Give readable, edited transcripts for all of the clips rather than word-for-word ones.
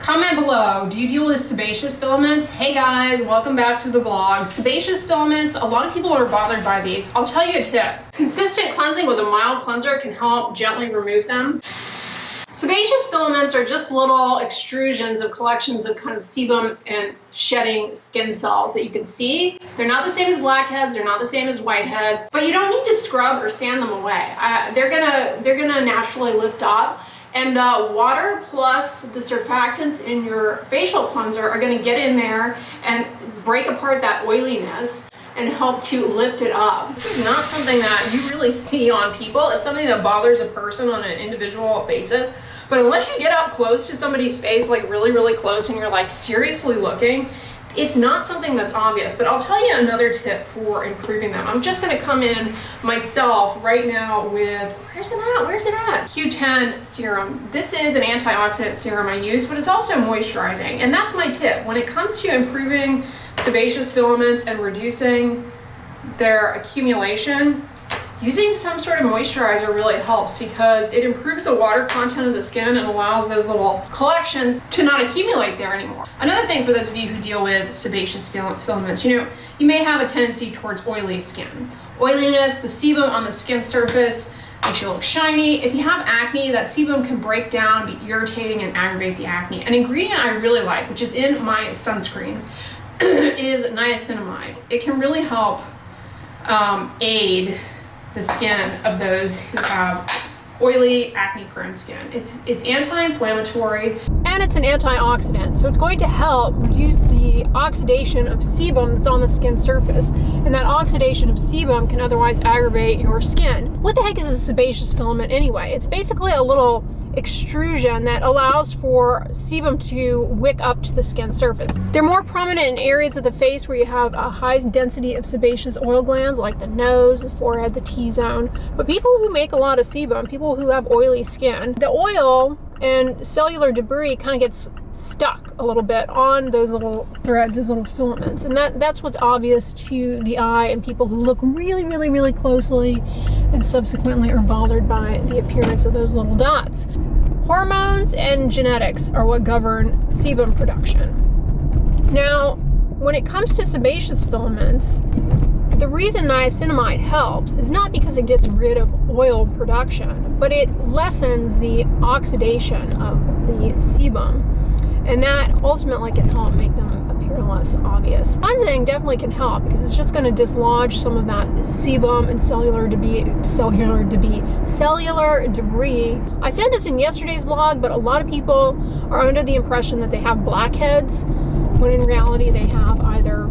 Comment below, do you deal with sebaceous filaments? Hey guys, welcome back to the vlog. Sebaceous filaments, a lot of people are bothered by these. I'll tell you a tip. Consistent cleansing with a mild cleanser can help gently remove them. Sebaceous filaments are just little extrusions of collections of kind of sebum and shedding skin cells that you can see. They're not the same as blackheads, they're not the same as whiteheads, but you don't need to scrub or sand them away. They're gonna naturally lift up. And water plus the surfactants in your facial cleanser are going to get in there and break apart that oiliness and help to lift it up. This is not something that you really see on people. It's something that bothers a person on an individual basis. But unless you get up close to somebody's face, like really, really close, and you're like seriously looking, it's not something that's obvious. But I'll tell you another tip for improving them. I'm just gonna come in myself right now with, where's it at? Q10 serum. This is an antioxidant serum I use, but it's also moisturizing. And that's my tip. When it comes to improving sebaceous filaments and reducing their accumulation, using some sort of moisturizer really helps because it improves the water content of the skin and allows those little collections to not accumulate there anymore. Another thing for those of you who deal with sebaceous filaments, you may have a tendency towards oily skin. Oiliness, the sebum on the skin surface makes you look shiny. If you have acne, that sebum can break down, be irritating, and aggravate the acne. An ingredient I really like, which is in my sunscreen, is niacinamide. It can really help aid the skin of those who have oily, acne-prone skin. It's anti-inflammatory and it's an antioxidant, so it's going to help reduce the oxidation of sebum that's on the skin surface, and that oxidation of sebum can otherwise aggravate your skin. What the heck is a sebaceous filament anyway? It's basically a little extrusion that allows for sebum to wick up to the skin surface. They're more prominent in areas of the face where you have a high density of sebaceous oil glands, like the nose, the forehead, the T-zone. But people who make a lot of sebum, people who have oily skin, the oil and cellular debris kind of gets stuck a little bit on those little threads, those little filaments. And that's what's obvious to the eye and people who look really, really, really closely and subsequently are bothered by the appearance of those little dots. Hormones and genetics are what govern sebum production. Now, when it comes to sebaceous filaments, the reason niacinamide helps is not because it gets rid of oil production, but it lessens the oxidation of the sebum. And that ultimately can help make them appear less obvious. Cleansing definitely can help because it's just going to dislodge some of that sebum and cellular debris. I said this in yesterday's vlog, but a lot of people are under the impression that they have blackheads, when in reality they have either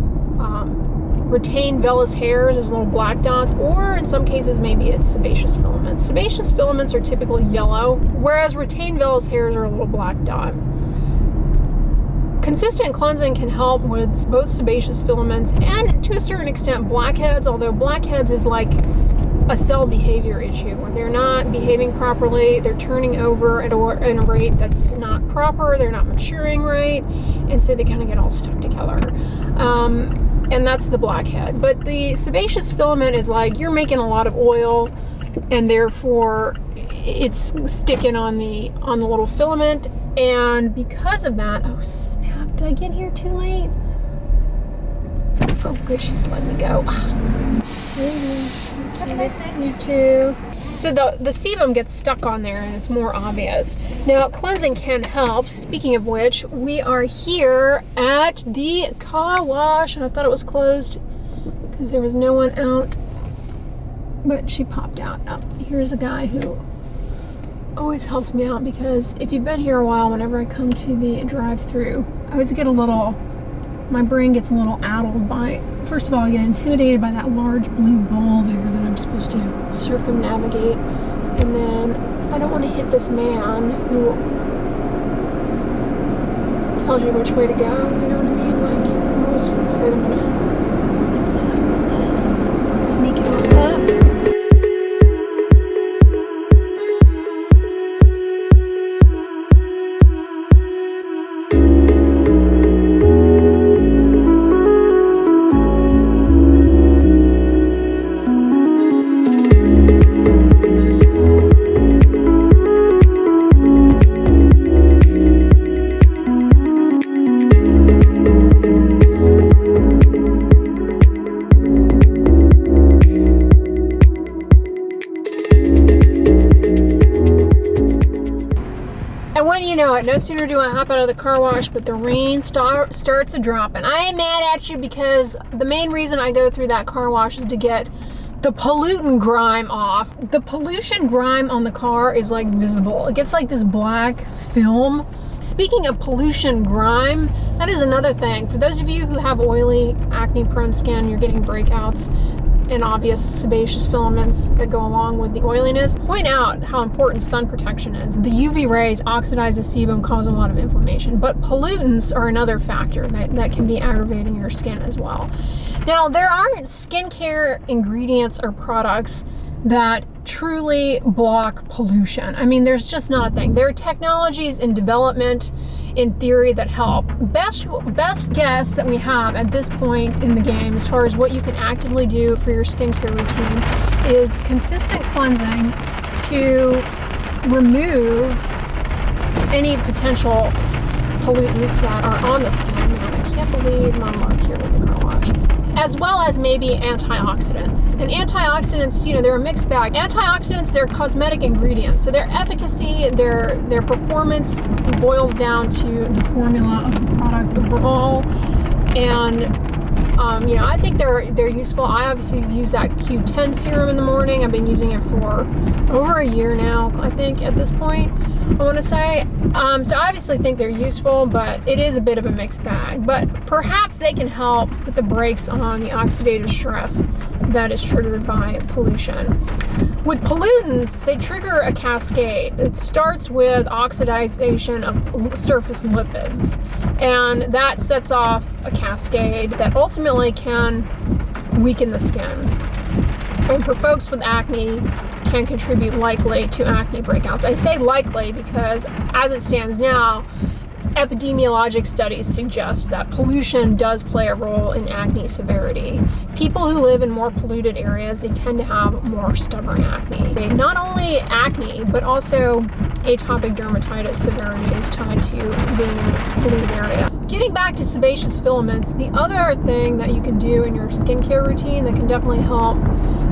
retained vellus hairs, those little black dots, or in some cases maybe it's sebaceous filaments. Sebaceous filaments are typically yellow, whereas retained vellus hairs are a little black dot. Consistent cleansing can help with both sebaceous filaments and, to a certain extent, blackheads, although blackheads is like a cell behavior issue where they're not behaving properly, they're turning over at a rate that's not proper, they're not maturing right, and so they kind of get all stuck together. And that's the blackhead. But the sebaceous filament is like you're making a lot of oil, and therefore it's sticking on the little filament, and because of that, oh snap, did I get here too late? Oh good, she's letting me go. Have a nice day. You too. So the sebum gets stuck on there and it's more obvious. Now cleansing can help. Speaking of which, we are here at the car wash, and I thought it was closed because there was no one out, but she popped out. Oh, here's a guy who always helps me out, because if you've been here a while, whenever I come to the drive-through, I always get my brain gets a little addled by, first of all, I get intimidated by that large blue ball there that I'm supposed to circumnavigate, and then I don't want to hit this man who tells you which way to go, you know what I mean? Like, I'm always afraid I'm gonna sneak out of that. no sooner do I hop out of the car wash, but the rain starts a dropping. I ain't mad at you because the main reason I go through that car wash is to get the pollutant grime off. The pollution grime on the car is like visible. It gets like this black film. Speaking of pollution grime, that is another thing. For those of you who have oily, acne-prone skin, you're getting breakouts and obvious sebaceous filaments that go along with the oiliness, point out how important sun protection is. The UV rays oxidize the sebum, cause a lot of inflammation, but pollutants are another factor that can be aggravating your skin as well. Now, there aren't skincare ingredients or products that truly block pollution. I mean, there's just not a thing. There are technologies in development, in theory, that help. Best guess that we have at this point in the game as far as what you can actively do for your skincare routine is consistent cleansing to remove any potential pollutants that are on the skin. I can't believe my mark here with the car wash. As well as maybe antioxidants. And antioxidants, you know, they're a mixed bag. Antioxidants, they're cosmetic ingredients. So their efficacy, their performance boils down to the formula of the product overall. And, you know, I think they're useful. I obviously use that Q10 serum in the morning. I've been using it for over a year now, I think, at this point, I want to say. So I obviously think they're useful, but it is a bit of a mixed bag. But perhaps they can help put the brakes on the oxidative stress that is triggered by pollution. With pollutants, they trigger a cascade. It starts with oxidization of surface lipids, and that sets off a cascade that ultimately can weaken the skin. And for folks with acne, can contribute likely to acne breakouts. I say likely because as it stands now, epidemiologic studies suggest that pollution does play a role in acne severity. People who live in more polluted areas, they tend to have more stubborn acne. Not only acne, but also atopic dermatitis severity is tied to being in a polluted area. Getting back to sebaceous filaments, the other thing that you can do in your skincare routine that can definitely help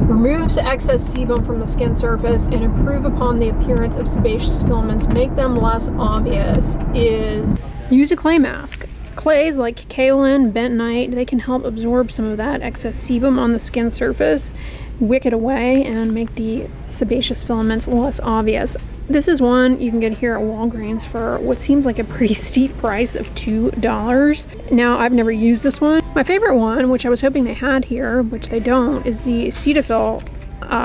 remove the excess sebum from the skin surface and improve upon the appearance of sebaceous filaments, make them less obvious, is use a clay mask. Clays like kaolin, bentonite, they can help absorb some of that excess sebum on the skin surface, wick it away, and make the sebaceous filaments less obvious. This is one you can get here at Walgreens for what seems like a pretty steep price of $2. Now, I've never used this one. My favorite one, which I was hoping they had here, which they don't, is the Cetaphil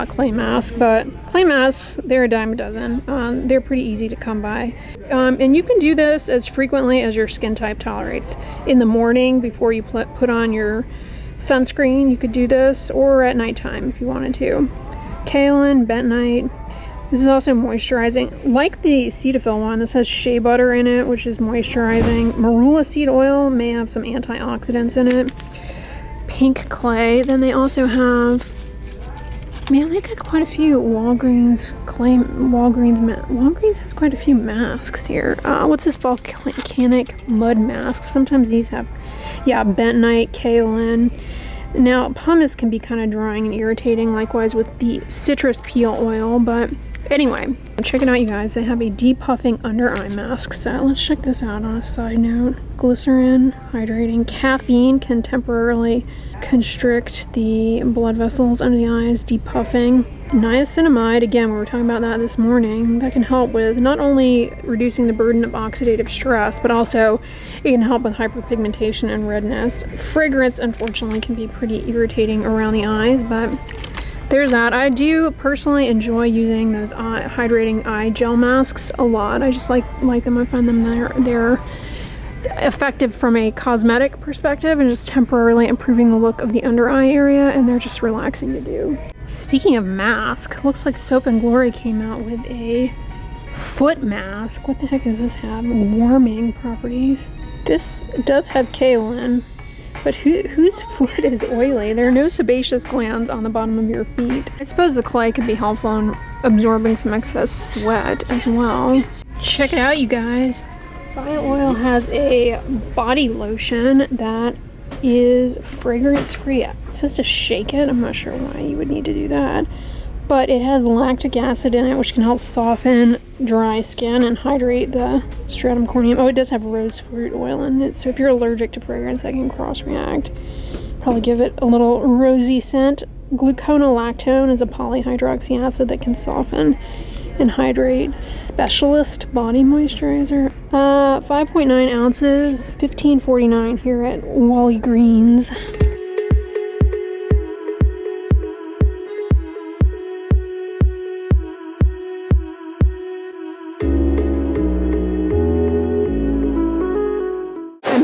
clay mask. But clay masks, they're a dime a dozen. They're pretty easy to come by. And you can do this as frequently as your skin type tolerates. In the morning, before you put on your sunscreen, you could do this, or at nighttime if you wanted to. Kaolin, bentonite. This is also moisturizing. Like the Cetaphil one, this has shea butter in it, which is moisturizing. Marula seed oil may have some antioxidants in it. Pink clay. Then they also have, man, they got quite a few Walgreens clay. Walgreens has quite a few masks here. What's this volcanic mud mask? Sometimes these have, yeah, bentonite, kaolin. Now, pumice can be kind of drying and irritating, likewise with the citrus peel oil, but anyway, check it out, you guys. They have a depuffing under eye mask set. Let's check this out on a side note. Glycerin, hydrating. Caffeine can temporarily constrict the blood vessels under the eyes, depuffing. Niacinamide, again, we were talking about that this morning, that can help with not only reducing the burden of oxidative stress, but also it can help with hyperpigmentation and redness. Fragrance, unfortunately, can be pretty irritating around the eyes, but there's that. I do personally enjoy using those hydrating eye gel masks a lot. I just like them. I find them they're effective from a cosmetic perspective and just temporarily improving the look of the under eye area, and they're just relaxing to do. Speaking of mask, looks like Soap and Glory came out with a foot mask. What the heck does this have? Warming properties. This does have kaolin, but whose foot is oily? There are no sebaceous glands on the bottom of your feet. I suppose the clay could be helpful in absorbing some excess sweat as well. Check it out, you guys. BioOil has a body lotion that is fragrance free. It says to shake it. I'm not sure why you would need to do that, but it has lactic acid in it, which can help soften dry skin and hydrate the stratum corneum. Oh, it does have rose fruit oil in it, so if you're allergic to fragrance, that can cross-react. Probably give it a little rosy scent. Gluconolactone is a polyhydroxy acid that can soften and hydrate. Specialist body moisturizer. 5.9 ounces, $15.49 here at Wally Greens.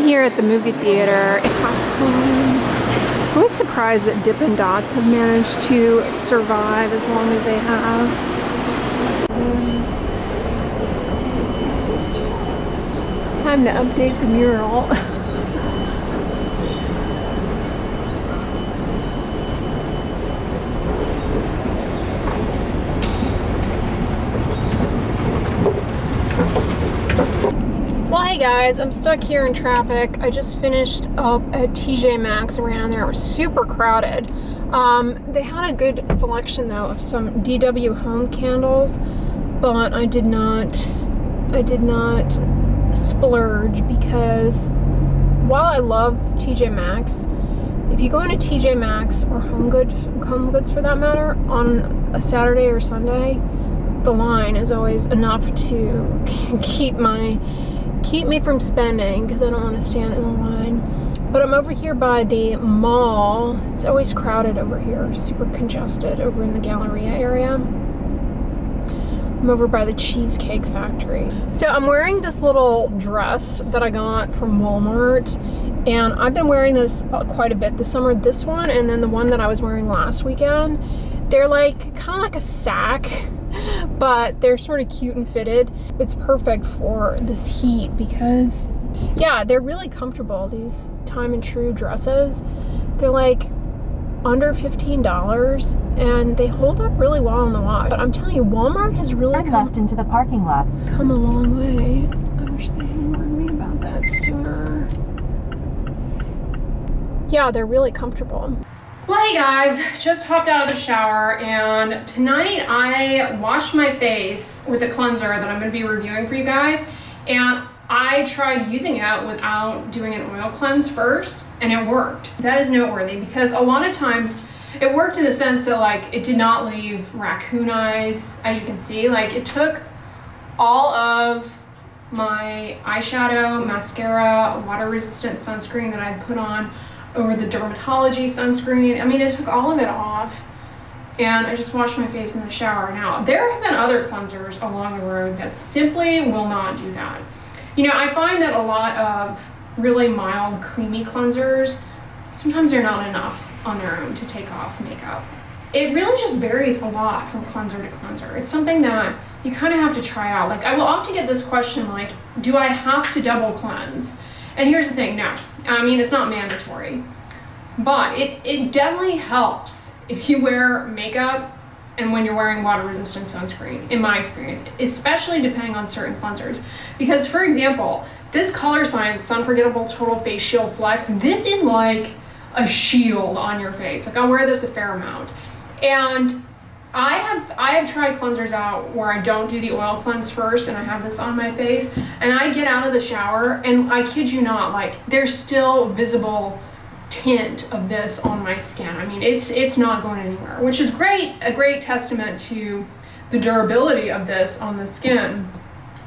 Here at the movie theater. I was surprised that Dippin' Dots have managed to survive as long as they have. Time to update the mural. Hey guys, I'm stuck here in traffic. I just finished up at TJ Maxx and ran in there. It was super crowded. They had a good selection though of some DW home candles, but I did not splurge because while I love TJ Maxx, if you go into TJ Maxx or Home Goods for that matter on a Saturday or Sunday, the line is always enough to keep me from spending because I don't want to stand in the line. But I'm over here by the mall. It's always crowded over here, super congested over in the Galleria area. I'm over by the Cheesecake Factory. So I'm wearing this little dress that I got from Walmart, and I've been wearing this quite a bit this summer. This one and then the one that I was wearing last weekend. They're like kind of like a sack, but they're sort of cute and fitted. It's perfect for this heat because, yeah, they're really comfortable, these Time and True dresses. They're like under $15 and they hold up really well in the wash. But I'm telling you, Walmart has really left into the parking lot. Come a long way. I wish they had warned me about that sooner. Yeah, they're really comfortable. Well, hey guys, just hopped out of the shower, and tonight I washed my face with a cleanser that I'm going to be reviewing for you guys, and I tried using it without doing an oil cleanse first, and it worked. That is noteworthy because a lot of times it worked in the sense that like it did not leave raccoon eyes, as you can see. Like it took all of my eyeshadow, mascara, water-resistant sunscreen that I put on over the dermatology sunscreen. I mean, it took all of it off, and I just washed my face in the shower. Now, there have been other cleansers along the road that simply will not do that. You know, I find that a lot of really mild, creamy cleansers, sometimes they're not enough on their own to take off makeup. It really just varies a lot from cleanser to cleanser. It's something that you kind of have to try out. Like, I will often get this question like, do I have to double cleanse? And here's the thing, no. I mean, it's not mandatory, but it definitely helps if you wear makeup and when you're wearing water-resistant sunscreen, in my experience, especially depending on certain cleansers. Because, for example, this Color Science Sunforgettable Total Face Shield Flex, this is like a shield on your face. Like, I wear this a fair amount. And I have tried cleansers out where I don't do the oil cleanse first and I have this on my face, and I get out of the shower and I kid you not, like there's still visible tint of this on my skin. I mean, it's not going anywhere, which is great, a great testament to the durability of this on the skin.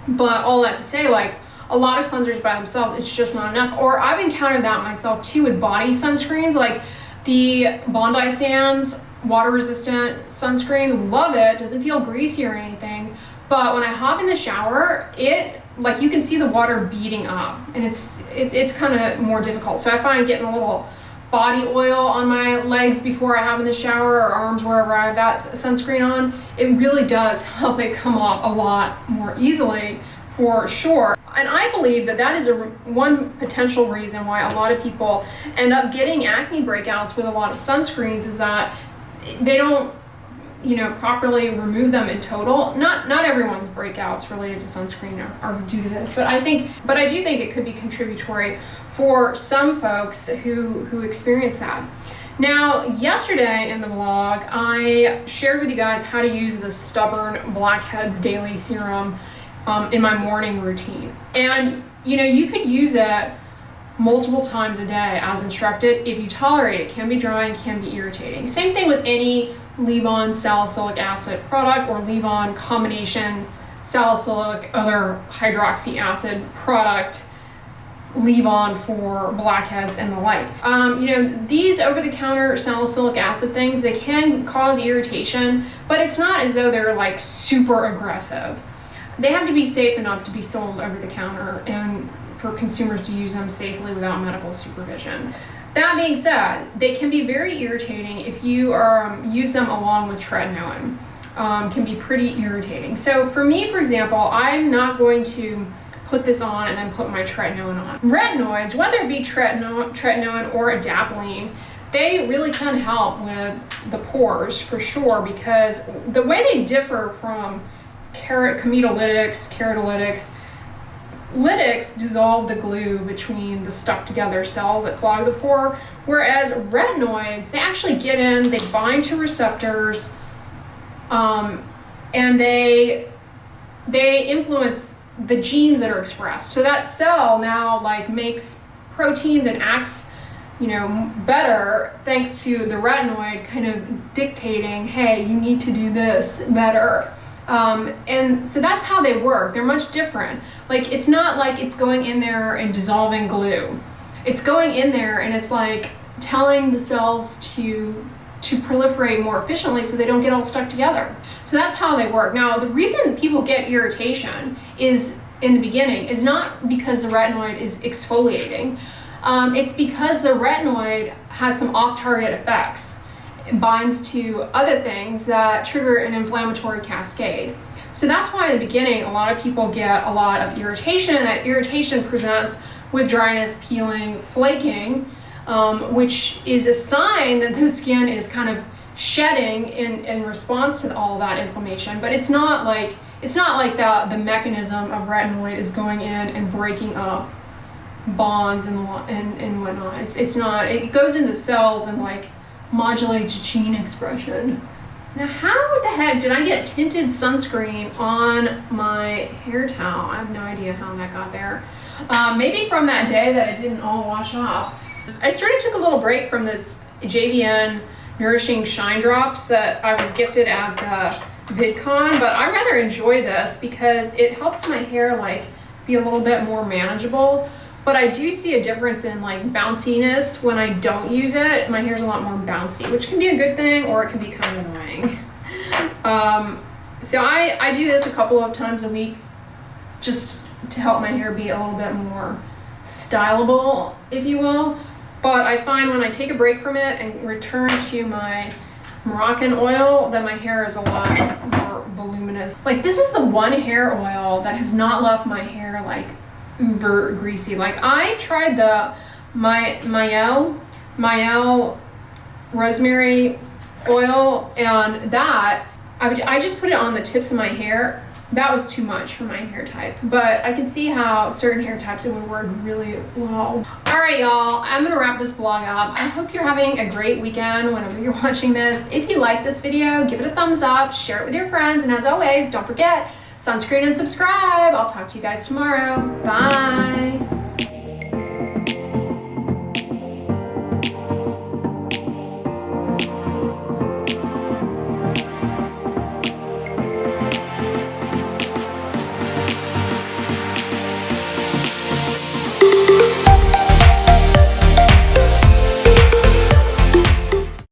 But all that to say, like a lot of cleansers by themselves, it's just not enough. Or I've encountered that myself too with body sunscreens, like the Bondi Sands water resistant sunscreen. Love it, doesn't feel greasy or anything, but when I hop in the shower, it like you can see the water beating up, and it's kind of more difficult. So I find getting a little body oil on my legs before I hop in the shower, or arms, wherever I have that sunscreen on, it really does help it come off a lot more easily, for sure. And I believe that is one potential reason why a lot of people end up getting acne breakouts with a lot of sunscreens, is that they don't, you know, properly remove them in total. Not everyone's breakouts related to sunscreen are due to this, but I do think it could be contributory for some folks who experience that. Now, yesterday in the vlog, I shared with you guys how to use the Stubborn Blackheads Daily Serum in my morning routine. And you know, you could use it multiple times a day as instructed if you tolerate it. It can be drying, can be irritating. Same thing with any leave-on salicylic acid product or leave-on combination salicylic other hydroxy acid product leave on for blackheads and the like. You know, these over-the-counter salicylic acid things, they can cause irritation, but it's not as though they're like super aggressive. They have to be safe enough to be sold over the counter and for consumers to use them safely without medical supervision. That being said, they can be very irritating if you use them along with tretinoin. Can be pretty irritating. So for me, for example, I'm not going to put this on and then put my tretinoin on. Retinoids, whether it be tretinoin or adapalene, they really can help with the pores for sure, because the way they differ from keratolytics, lytics dissolve the glue between the stuck together cells that clog the pore, whereas retinoids, they actually get in, they bind to receptors, and they influence the genes that are expressed. So that cell now like makes proteins and acts, you know, better thanks to the retinoid kind of dictating, hey, you need to do this better. And so that's how they work. They're much different. Like, it's not like it's going in there and dissolving glue. It's going in there and it's like telling the cells to proliferate more efficiently so they don't get all stuck together. So that's how they work. Now, the reason people get irritation is, in the beginning, is not because the retinoid is exfoliating. It's because the retinoid has some off-target effects. It binds to other things that trigger an inflammatory cascade. So that's why in the beginning, a lot of people get a lot of irritation, and that irritation presents with dryness, peeling, flaking, which is a sign that the skin is kind of shedding in response to all that inflammation. But it's not like the mechanism of retinoid is going in and breaking up bonds and whatnot. It's not. It goes into cells and like modulates gene expression. Now, how the heck did I get tinted sunscreen on my hair towel? I have no idea how that got there. Maybe from that day that it didn't all wash off. I sort of took a little break from this JVN Nourishing Shine Drops that I was gifted at the VidCon, but I rather enjoy this because it helps my hair like be a little bit more manageable. But I do see a difference in like bounciness when I don't use it. My hair's a lot more bouncy, which can be a good thing or it can be kind of annoying. So I do this a couple of times a week just to help my hair be a little bit more stylable, if you will. But I find when I take a break from it and return to my Moroccan oil, that my hair is a lot more voluminous. Like, this is the one hair oil that has not left my hair like uber greasy. Like, I tried the Mael rosemary oil, and that I just put it on the tips of my hair. That was too much for my hair type, but I can see how certain hair types it would work really well. All right, y'all, I'm gonna wrap this vlog up. I hope you're having a great weekend whenever you're watching this. If you like this video, give it a thumbs up, share it with your friends, and as always, don't forget, sunscreen and subscribe. I'll talk to you guys tomorrow. Bye.